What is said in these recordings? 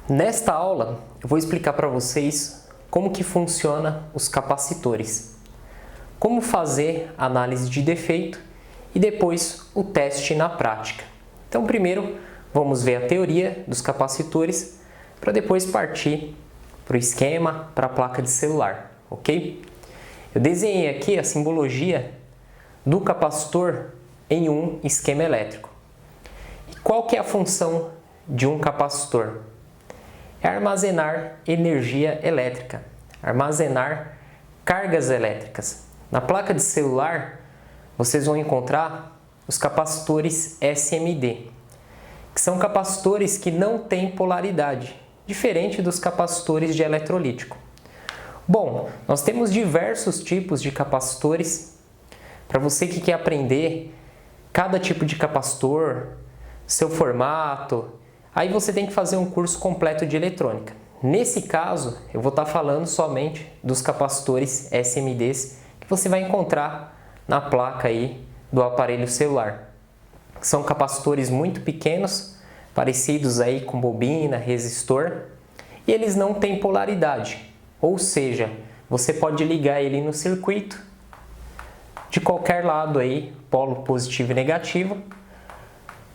Nesta aula, eu vou explicar para vocês como que funciona os capacitores, como fazer análise de defeito e depois o teste na prática. Então, primeiro, vamos ver a teoria dos capacitores para depois partir para o esquema, para a placa de celular, ok? Eu desenhei aqui a simbologia do capacitor em um esquema elétrico. E qual que é a função de um capacitor? É armazenar energia elétrica, armazenar cargas elétricas. Na placa de celular, vocês vão encontrar os capacitores SMD, que são capacitores que não têm polaridade, diferente dos capacitores de eletrolítico. Bom, nós temos diversos tipos de capacitores. Para você que quer aprender cada tipo de capacitor, seu formato, aí você tem que fazer um curso completo de eletrônica. Nesse caso, eu vou estar falando somente dos capacitores SMDs que você vai encontrar na placa aí do aparelho celular. São capacitores muito pequenos, parecidos aí com bobina, resistor, e eles não têm polaridade. Ou seja, você pode ligar ele no circuito de qualquer lado aí, polo positivo e negativo,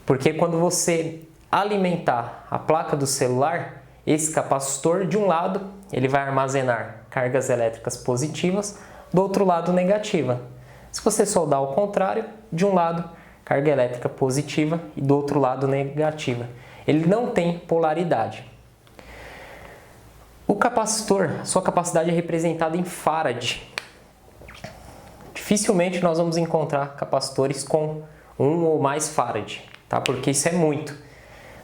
porque quando você alimentar a placa do celular, esse capacitor de um lado ele vai armazenar cargas elétricas positivas, do outro lado negativa. Se você soldar ao contrário, de um lado carga elétrica positiva e do outro lado negativa. Ele não tem polaridade. O capacitor, sua capacidade é representada em farad. Dificilmente nós vamos encontrar capacitores com 1 ou mais farad, tá? Porque isso é muito.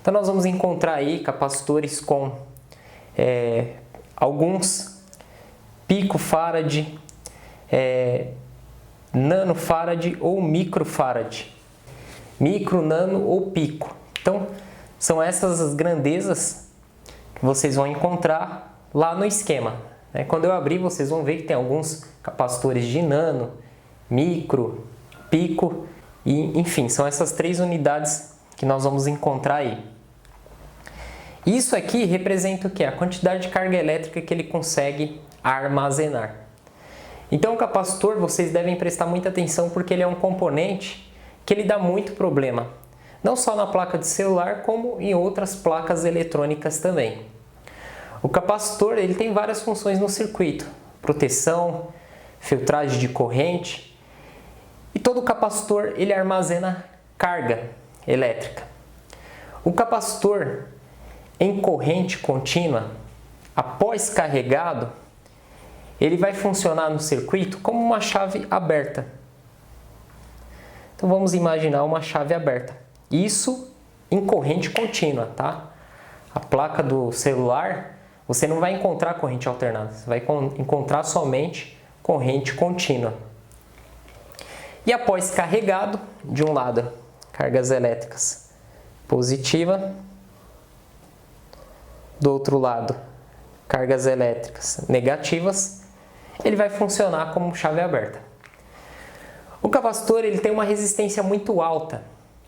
Então nós vamos encontrar aí capacitores com alguns picofarad, nanofarad ou microfarad. Micro, nano ou pico. Então são essas as grandezas que vocês vão encontrar lá no esquema. Quando eu abrir, vocês vão ver que tem alguns capacitores de nano, micro, pico e enfim, são essas três unidades que nós vamos encontrar aí. Isso aqui representa o que? A quantidade de carga elétrica que ele consegue armazenar. Então o capacitor, vocês devem prestar muita atenção porque ele é um componente que ele dá muito problema. Não só na placa de celular, como em outras placas eletrônicas também. O capacitor ele tem várias funções no circuito. Proteção, filtragem de corrente. E todo capacitor ele armazena carga elétrica. O capacitor em corrente contínua, após carregado, ele vai funcionar no circuito como uma chave aberta. Então vamos imaginar uma chave aberta. Isso em corrente contínua, tá? A placa do celular, você não vai encontrar corrente alternada, você vai encontrar somente corrente contínua. E após carregado, de um lado, cargas elétricas positiva, do outro lado, cargas elétricas negativas, ele vai funcionar como chave aberta. O capacitor ele tem uma resistência muito alta.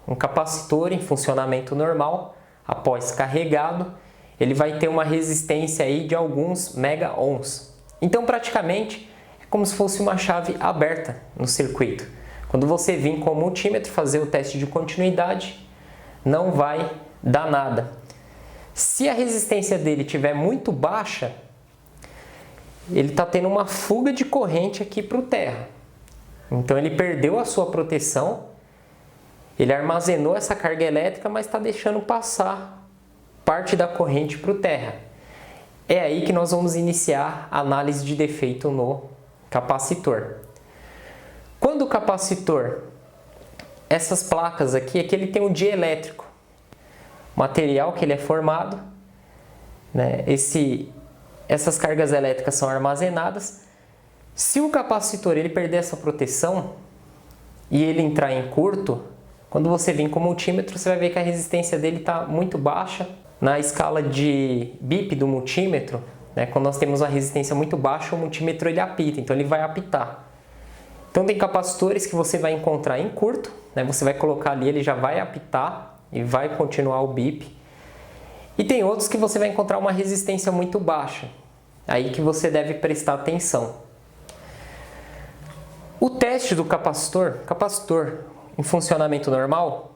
Um capacitor em funcionamento normal, após carregado, ele vai ter uma resistência aí de alguns mega-ohms. Então, praticamente, é como se fosse uma chave aberta no circuito. Quando você vir com o multímetro fazer o teste de continuidade, não vai dar nada. Se a resistência dele estiver muito baixa, ele está tendo uma fuga de corrente aqui para o terra. Então ele perdeu a sua proteção, ele armazenou essa carga elétrica, mas está deixando passar parte da corrente para o terra. É aí que nós vamos iniciar a análise de defeito no capacitor. Quando o capacitor, essas placas aqui, ele tem um dielétrico. Material que ele é formado, né? Essas cargas elétricas são armazenadas. Se o capacitor ele perder essa proteção e ele entrar em curto, quando você vir com o multímetro, você vai ver que a resistência dele está muito baixa. Na escala de BIP do multímetro, né? Quando nós temos uma resistência muito baixa, o multímetro ele apita, então ele vai apitar. Então tem capacitores que você vai encontrar em curto, né? Você vai colocar ali, ele já vai apitar e vai continuar o bip. E tem outros que você vai encontrar uma resistência muito baixa, aí que você deve prestar atenção. O teste do capacitor em funcionamento normal,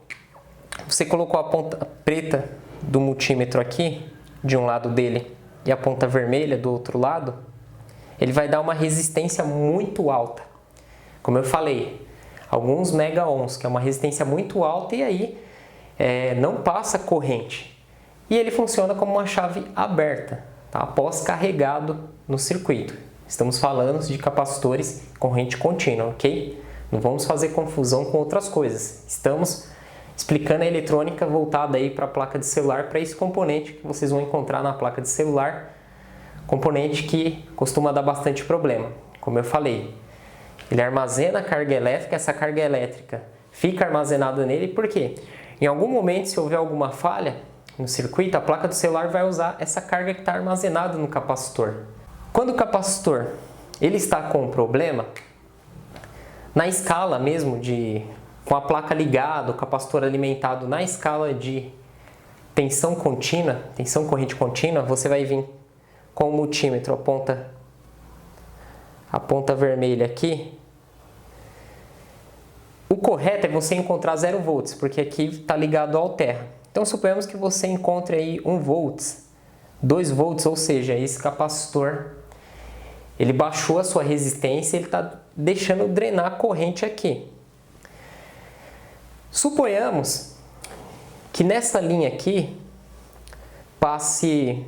você colocou a ponta preta do multímetro aqui, de um lado dele, e a ponta vermelha do outro lado, ele vai dar uma resistência muito alta. Como eu falei, alguns mega-ohms, que é uma resistência muito alta, e aí não passa corrente. E ele funciona como uma chave aberta, tá? Após carregado no circuito. Estamos falando de capacitores corrente contínua, ok? Não vamos fazer confusão com outras coisas. Estamos explicando a eletrônica voltada aí para a placa de celular, para esse componente que vocês vão encontrar na placa de celular, componente que costuma dar bastante problema. Como eu falei, ele armazena a carga elétrica, essa carga elétrica fica armazenada nele, por quê? Em algum momento, se houver alguma falha no circuito, a placa do celular vai usar essa carga que está armazenada no capacitor. Quando o capacitor ele está com um problema, na escala mesmo com a placa ligada, o capacitor alimentado na escala de tensão contínua, tensão corrente contínua, você vai vir com o multímetro, a ponta vermelha aqui. O correto é você encontrar 0 volts, porque aqui está ligado ao terra. Então, suponhamos que você encontre aí 1 volts, 2 volts, ou seja, esse capacitor, ele baixou a sua resistência, ele está deixando drenar a corrente aqui. Suponhamos que nessa linha aqui passe,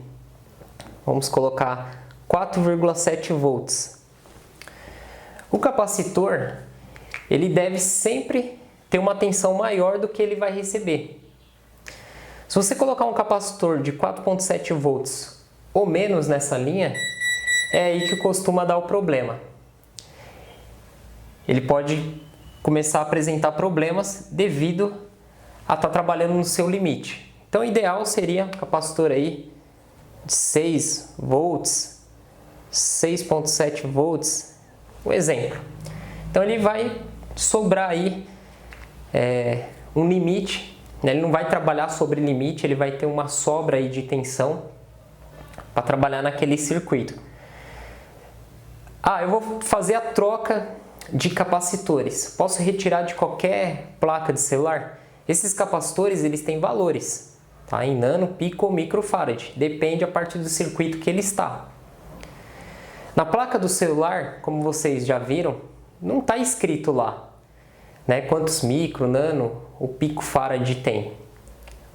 vamos colocar 4,7 volts. O capacitor, ele deve sempre ter uma tensão maior do que ele vai receber. Se você colocar um capacitor de 4,7 volts ou menos nessa linha, é aí que costuma dar o problema. Ele pode começar a apresentar problemas devido a estar trabalhando no seu limite. Então, o ideal seria um capacitor aí de 6 volts, 6,7 volts, um exemplo. Então, ele vai sobrar aí um limite. Ele não vai trabalhar sobre limite, ele vai ter uma sobra aí de tensão para trabalhar naquele circuito. Eu vou fazer a troca de capacitores. Posso retirar de qualquer placa de celular? Esses capacitores, eles têm valores, tá? Em nano, pico ou microfarad. Depende a partir do circuito que ele está. Na placa do celular, como vocês já viram, não está escrito lá, né, quantos micro, nano ou picofarad tem.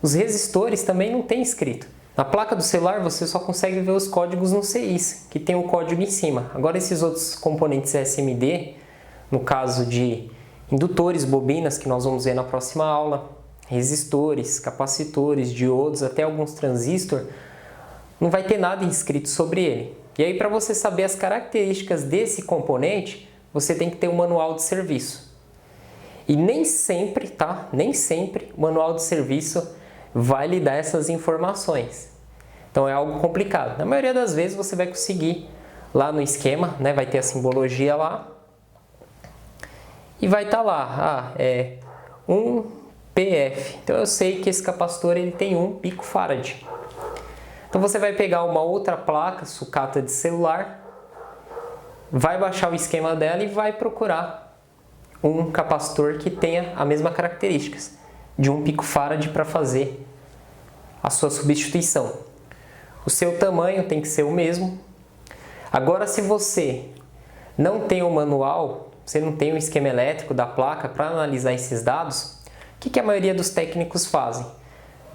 Os resistores também não tem escrito. Na placa do celular você só consegue ver os códigos no CIs, que tem o código em cima. Agora esses outros componentes SMD, no caso de indutores, bobinas, que nós vamos ver na próxima aula, resistores, capacitores, diodos, até alguns transistores, não vai ter nada inscrito sobre ele. E aí, para você saber as características desse componente, você tem que ter um manual de serviço. E nem sempre, tá? Nem sempre o manual de serviço vai lhe dar essas informações. Então é algo complicado. Na maioria das vezes você vai conseguir lá no esquema, né? Vai ter a simbologia lá. E vai estar lá, 1 PF. Então eu sei que esse capacitor ele tem 1 picofarad. Então você vai pegar uma outra placa, sucata de celular, vai baixar o esquema dela e vai procurar um capacitor que tenha a mesma características de 1 picofarad para fazer a sua substituição. O seu tamanho tem que ser o mesmo. Agora, se você não tem o manual, você não tem o esquema elétrico da placa para analisar esses dados, o que a maioria dos técnicos fazem?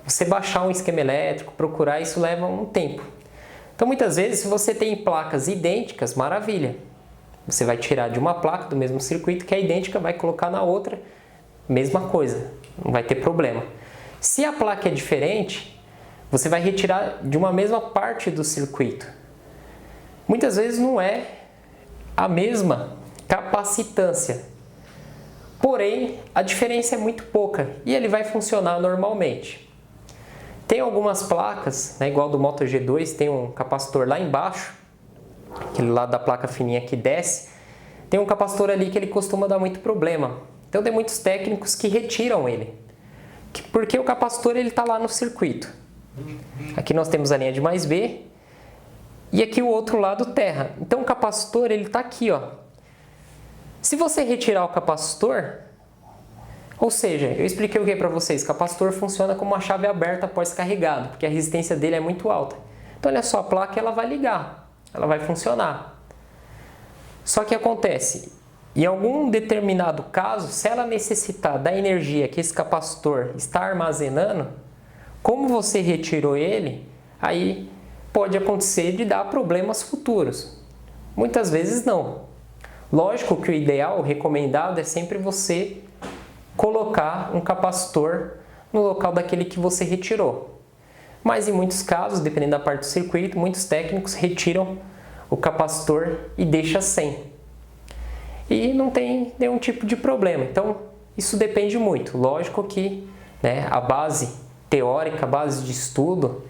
Você baixar um esquema elétrico, procurar, isso leva um tempo. Então, muitas vezes, se você tem placas idênticas, maravilha. Você vai tirar de uma placa do mesmo circuito que é idêntica, vai colocar na outra, mesma coisa, não vai ter problema. Se a placa é diferente, você vai retirar de uma mesma parte do circuito. Muitas vezes não é a mesma capacitância, porém a diferença é muito pouca e ele vai funcionar normalmente. Tem algumas placas, né, igual do Moto G2, tem um capacitor lá embaixo, aquele lado da placa fininha que desce, tem um capacitor ali que ele costuma dar muito problema. Então tem muitos técnicos que retiram ele, porque o capacitor ele está lá no circuito. Aqui nós temos a linha de mais B e aqui o outro lado terra. Então o capacitor ele está aqui, ó. Se você retirar o capacitor, ou seja, eu expliquei o que para vocês, o capacitor funciona como uma chave aberta após carregado, porque a resistência dele é muito alta. Então olha só, a placa ela vai ligar, ela vai funcionar. Só que acontece, em algum determinado caso, se ela necessitar da energia que esse capacitor está armazenando, como você retirou ele, aí pode acontecer de dar problemas futuros. Muitas vezes não. Lógico que o ideal, o recomendado é sempre você colocar um capacitor no local daquele que você retirou. Mas em muitos casos, dependendo da parte do circuito, muitos técnicos retiram o capacitor e deixam sem. E não tem nenhum tipo de problema. Então, isso depende muito. Lógico que a base teórica, a base de estudo,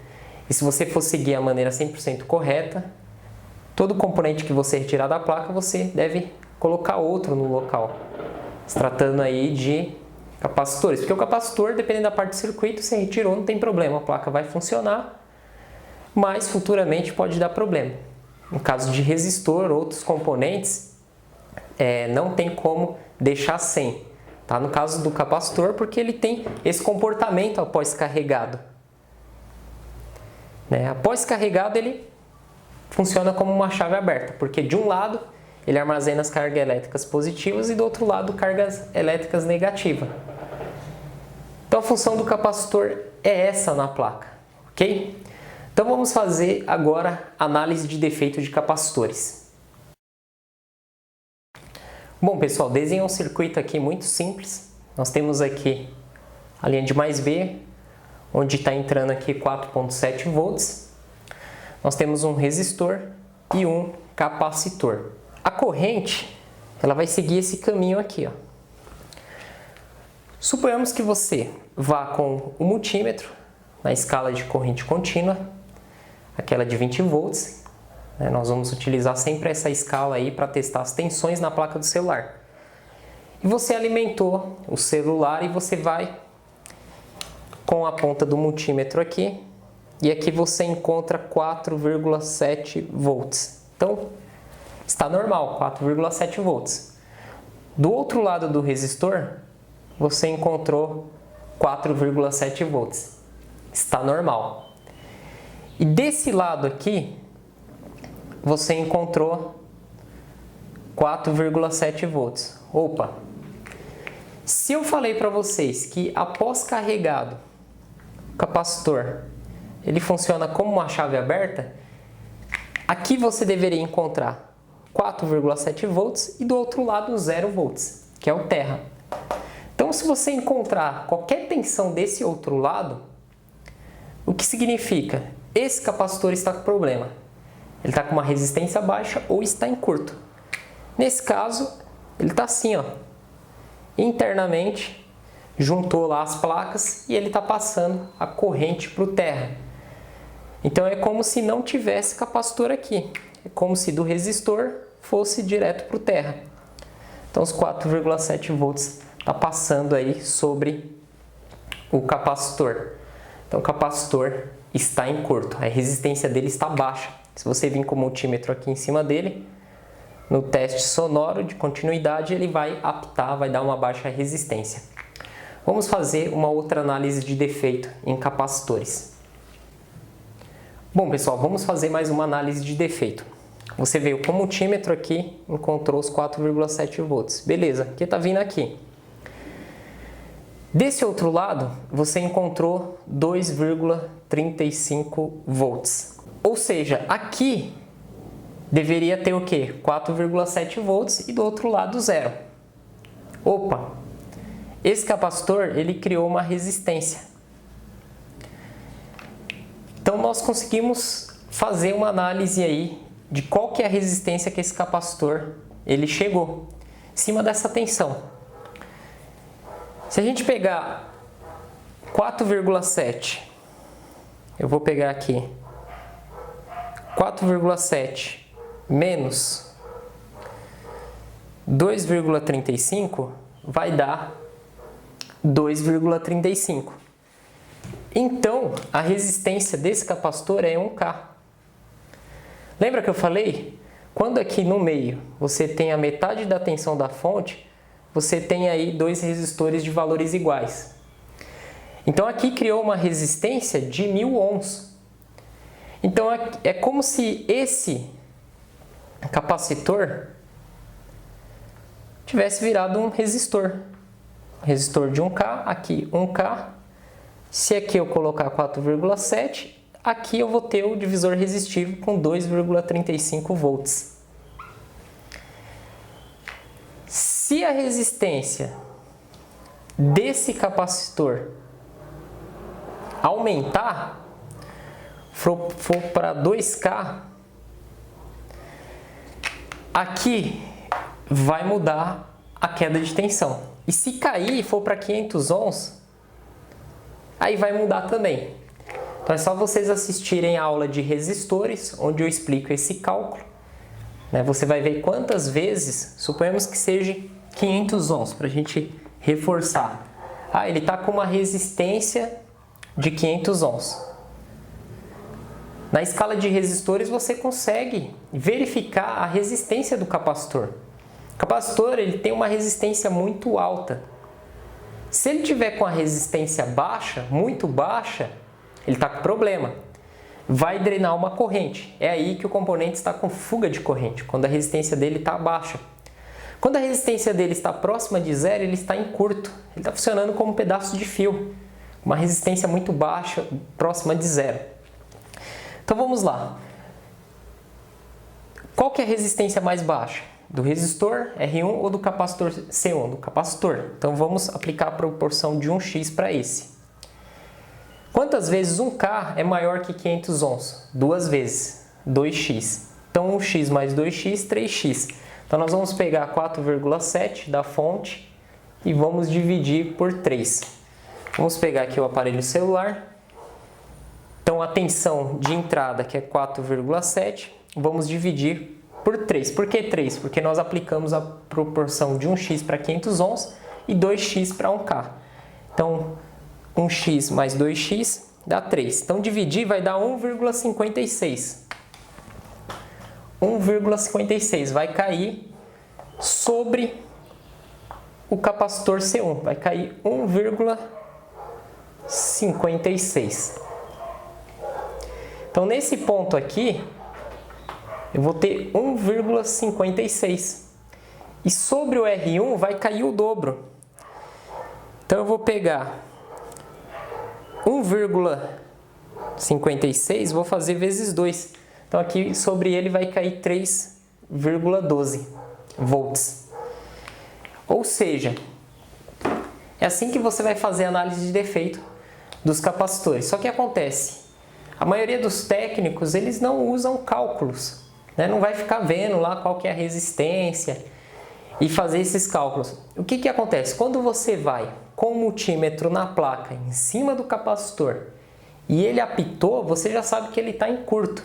e se você for seguir a maneira 100% correta, todo componente que você retirar da placa, você deve colocar outro no local. Se tratando aí de capacitores. Porque o capacitor, dependendo da parte do circuito, você retirou, não tem problema. A placa vai funcionar, mas futuramente pode dar problema. No caso de resistor, outros componentes, não tem como deixar sem. Tá? No caso do capacitor, porque ele tem esse comportamento após carregado. Após carregado, ele funciona como uma chave aberta, porque de um lado ele armazena as cargas elétricas positivas e do outro lado cargas elétricas negativas. Então a função do capacitor é essa na placa, ok? Então vamos fazer agora análise de defeito de capacitores. Bom pessoal, desenhei um circuito aqui muito simples. Nós temos aqui a linha de mais B, onde está entrando aqui 4,7 volts. Nós temos um resistor e um capacitor. A corrente, ela vai seguir esse caminho aqui, ó. Suponhamos que você vá com o multímetro na escala de corrente contínua, aquela de 20 volts. Nós vamos utilizar sempre essa escala aí para testar as tensões na placa do celular. E você alimentou o celular e você vai com a ponta do multímetro aqui, e aqui você encontra 4,7 volts. Então, está normal, 4,7 volts. Do outro lado do resistor, você encontrou 4,7 volts. Está normal. E desse lado aqui, você encontrou 4,7 volts. Opa! Se eu falei para vocês que após carregado, o capacitor ele funciona como uma chave aberta, aqui você deveria encontrar 4,7 volts e do outro lado 0 volts, que é o terra. Então, se você encontrar qualquer tensão desse outro lado, o que significa? Esse capacitor está com problema. Ele está com uma resistência baixa ou está em curto. Nesse caso, ele está assim, ó. Internamente, juntou lá as placas e ele está passando a corrente para o terra. Então é como se não tivesse capacitor aqui. É como se do resistor fosse direto para o terra. Então os 4,7 volts está passando aí sobre o capacitor. Então o capacitor está em curto. A resistência dele está baixa. Se você vir com o multímetro aqui em cima dele, no teste sonoro de continuidade, ele vai apitar, vai dar uma baixa resistência. Vamos fazer uma outra análise de defeito em capacitores. Bom pessoal, vamos fazer mais uma análise de defeito. Você veio com o multímetro aqui, encontrou os 4,7 volts. Beleza, o que está vindo aqui? Desse outro lado, você encontrou 2,35 volts. Ou seja, aqui deveria ter o quê? 4,7 volts e do outro lado 0. Opa! Esse capacitor, ele criou uma resistência. Então nós conseguimos fazer uma análise aí de qual que é a resistência que esse capacitor ele chegou em cima dessa tensão. Se a gente pegar 4,7, eu vou pegar aqui 4,7 menos 2,35 vai dar 2,35. Então, a resistência desse capacitor é 1K. Lembra que eu falei? Quando aqui no meio você tem a metade da tensão da fonte, você tem aí dois resistores de valores iguais. Então aqui criou uma resistência de 1000 ohms. Então é como se esse capacitor tivesse virado um resistor. Resistor de 1K, aqui 1K. Se aqui eu colocar 4,7, aqui eu vou ter o divisor resistivo com 2,35 volts. Se a resistência desse capacitor aumentar, for para 2K, aqui vai mudar a queda de tensão. E se cair e for para 500 ohms, aí vai mudar também. Então é só vocês assistirem a aula de resistores, onde eu explico esse cálculo. Você vai ver quantas vezes, suponhamos que seja 500 ohms, para a gente reforçar. Ele está com uma resistência de 500 ohms. Na escala de resistores você consegue verificar a resistência do capacitor. O capacitor ele tem uma resistência muito alta. Se ele tiver com a resistência baixa, muito baixa, ele está com problema. Vai drenar uma corrente. É aí que o componente está com fuga de corrente, quando a resistência dele está baixa. Quando a resistência dele está próxima de zero, ele está em curto. Ele está funcionando como um pedaço de fio. Uma resistência muito baixa, próxima de zero. Então vamos lá. Qual que é a resistência mais baixa? Do resistor R1 ou do capacitor C1? Do capacitor. Então vamos aplicar a proporção de 1x para esse. Quantas vezes 1K é maior que 500 ohms? 2 vezes, 2x. Então 1x mais 2x, 3x. Então nós vamos pegar 4,7 da fonte e vamos dividir por 3. Vamos pegar aqui o aparelho celular. Então a tensão de entrada, que é 4,7, vamos dividir por 3. Por que 3? Porque nós aplicamos a proporção de 1x para 500 ohms e 2x para 1K. Então 1x mais 2x dá 3. Então dividir vai dar 1,56. 1,56 vai cair sobre o capacitor C1. Vai cair 1,56. Então nesse ponto aqui, eu vou ter 1,56. E sobre o R1 vai cair o dobro. Então eu vou pegar 1,56, vou fazer vezes 2. Então aqui sobre ele vai cair 3,12 volts. Ou seja, é assim que você vai fazer a análise de defeito dos capacitores. Só que acontece, a maioria dos técnicos eles não usam cálculos, Não vai ficar vendo lá qual que é a resistência e fazer esses cálculos. O que acontece? Quando você vai com o multímetro na placa em cima do capacitor e ele apitou, você já sabe que ele está em curto.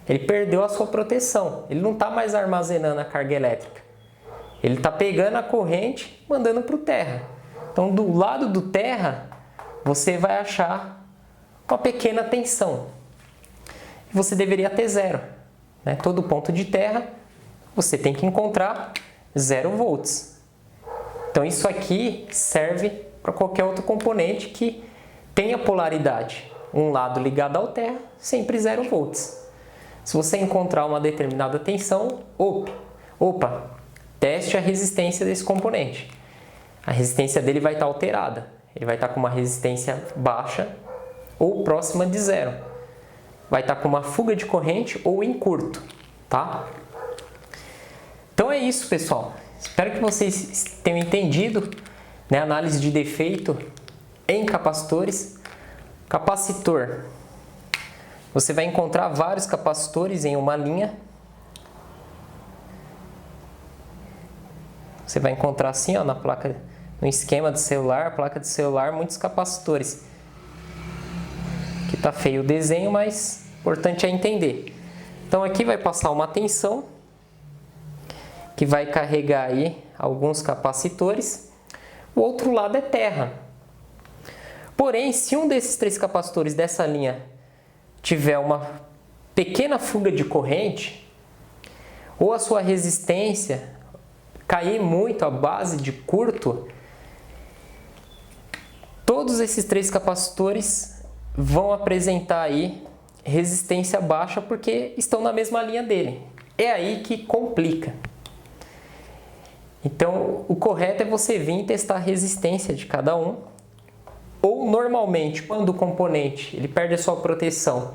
Ele perdeu a sua proteção. Ele não está mais armazenando a carga elétrica. Ele está pegando a corrente, mandando para o terra. Então, do lado do terra, você vai achar uma pequena tensão. Você deveria ter zero. Todo ponto de terra, você tem que encontrar 0 volts. Então, isso aqui serve para qualquer outro componente que tenha polaridade. Um lado ligado ao terra, sempre 0 volts. Se você encontrar uma determinada tensão, opa, teste a resistência desse componente. A resistência dele vai estar alterada. Ele vai estar com uma resistência baixa ou próxima de zero. Vai estar com uma fuga de corrente ou em curto, tá? Então é isso, pessoal. Espero que vocês tenham entendido, a análise de defeito em capacitores. Capacitor. Você vai encontrar vários capacitores em uma linha. Você vai encontrar assim, na placa, no esquema do celular, placa de celular, muitos capacitores. Aqui tá feio o desenho, mas o importante é entender. Então aqui vai passar uma tensão que vai carregar aí alguns capacitores. O outro lado é terra. Porém, se um desses 3 capacitores dessa linha tiver uma pequena fuga de corrente, ou a sua resistência cair muito à base de curto, todos esses 3 capacitores vão apresentar aí resistência baixa porque estão na mesma linha dele. É aí que complica. Então, o correto é você vir testar a resistência de cada um. Ou, normalmente, quando o componente ele perde a sua proteção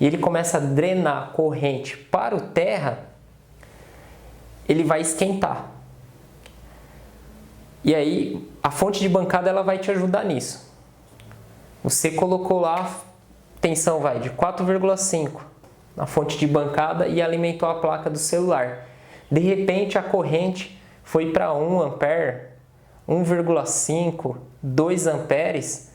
e ele começa a drenar corrente para o terra, ele vai esquentar. E aí, a fonte de bancada ela vai te ajudar nisso. Você colocou lá tensão de 4,5 na fonte de bancada e alimentou a placa do celular. De repente, a corrente foi para 1 ampere, 1,5, 2 amperes.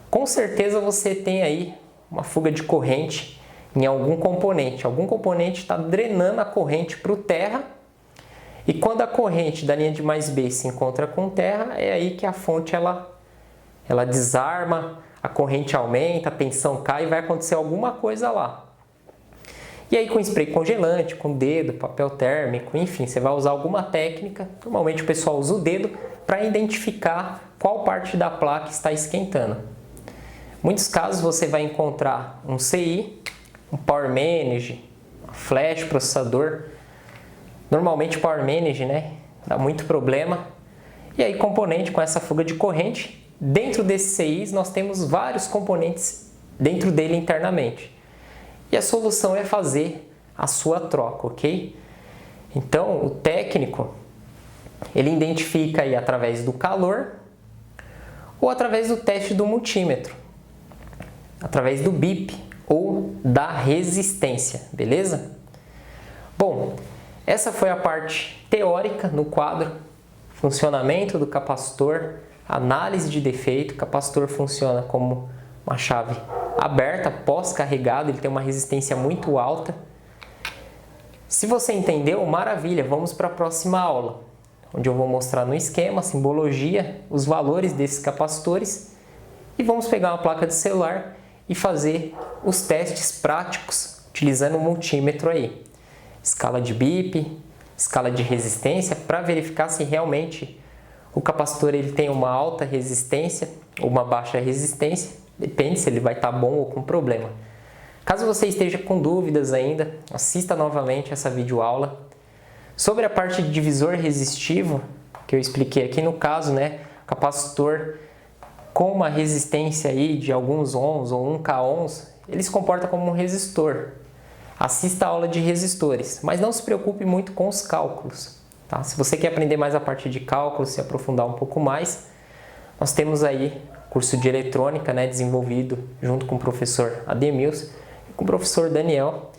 Com certeza você tem aí uma fuga de corrente em algum componente. Algum componente está drenando a corrente para o terra. E quando a corrente da linha de mais B se encontra com terra, é aí que a fonte ela desarma, a corrente aumenta, a tensão cai e vai acontecer alguma coisa lá. E aí com spray congelante, com dedo, papel térmico, enfim, você vai usar alguma técnica. Normalmente o pessoal usa o dedo para identificar qual parte da placa está esquentando. Em muitos casos você vai encontrar um CI, um Power Manage, um flash, processador. Normalmente o Power Manage, dá muito problema. E aí componente com essa fuga de corrente. Dentro desses CIs nós temos vários componentes dentro dele internamente. E a solução é fazer a sua troca, ok? Então o técnico, ele identifica aí através do calor ou através do teste do multímetro, através do BIP ou da resistência, beleza? Bom, essa foi a parte teórica no quadro, funcionamento do capacitor, análise de defeito. O capacitor funciona como uma chave aberta, pós-carregado, ele tem uma resistência muito alta. Se você entendeu, maravilha, vamos para a próxima aula, onde eu vou mostrar no esquema, simbologia, os valores desses capacitores e vamos pegar uma placa de celular e fazer os testes práticos utilizando o multímetro aí. Escala de BIP, escala de resistência, para verificar se realmente o capacitor ele tem uma alta resistência ou uma baixa resistência, depende se ele vai estar bom ou com problema. Caso você esteja com dúvidas ainda, assista novamente essa videoaula. Sobre a parte de divisor resistivo, que eu expliquei aqui no caso, capacitor com uma resistência aí de alguns ohms ou 1K ohms, ele se comporta como um resistor. Assista a aula de resistores, mas não se preocupe muito com os cálculos. Tá? Se você quer aprender mais a parte de cálculos, se aprofundar um pouco mais, nós temos aí curso de eletrônica, desenvolvido junto com o professor Ademilson e com o professor Daniel.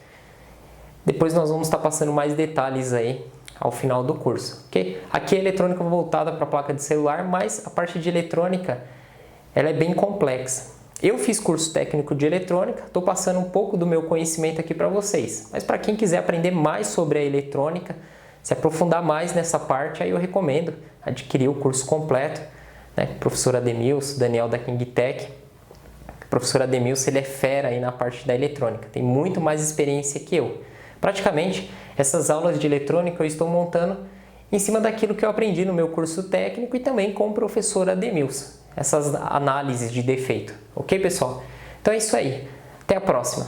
Depois nós vamos estar passando mais detalhes aí ao final do curso, ok? Aqui é eletrônica voltada para a placa de celular, mas a parte de eletrônica ela é bem complexa. Eu fiz curso técnico de eletrônica, estou passando um pouco do meu conhecimento aqui para vocês. Mas para quem quiser aprender mais sobre a eletrônica, se aprofundar mais nessa parte, aí eu recomendo adquirir o curso completo. Professor Ademilson, Daniel da King Tech. O professor Ademilson ele é fera aí na parte da eletrônica, tem muito mais experiência que eu. Praticamente, essas aulas de eletrônica eu estou montando em cima daquilo que eu aprendi no meu curso técnico e também com o professor Ademilson. Essas análises de defeito. Ok, pessoal? Então é isso aí. Até a próxima.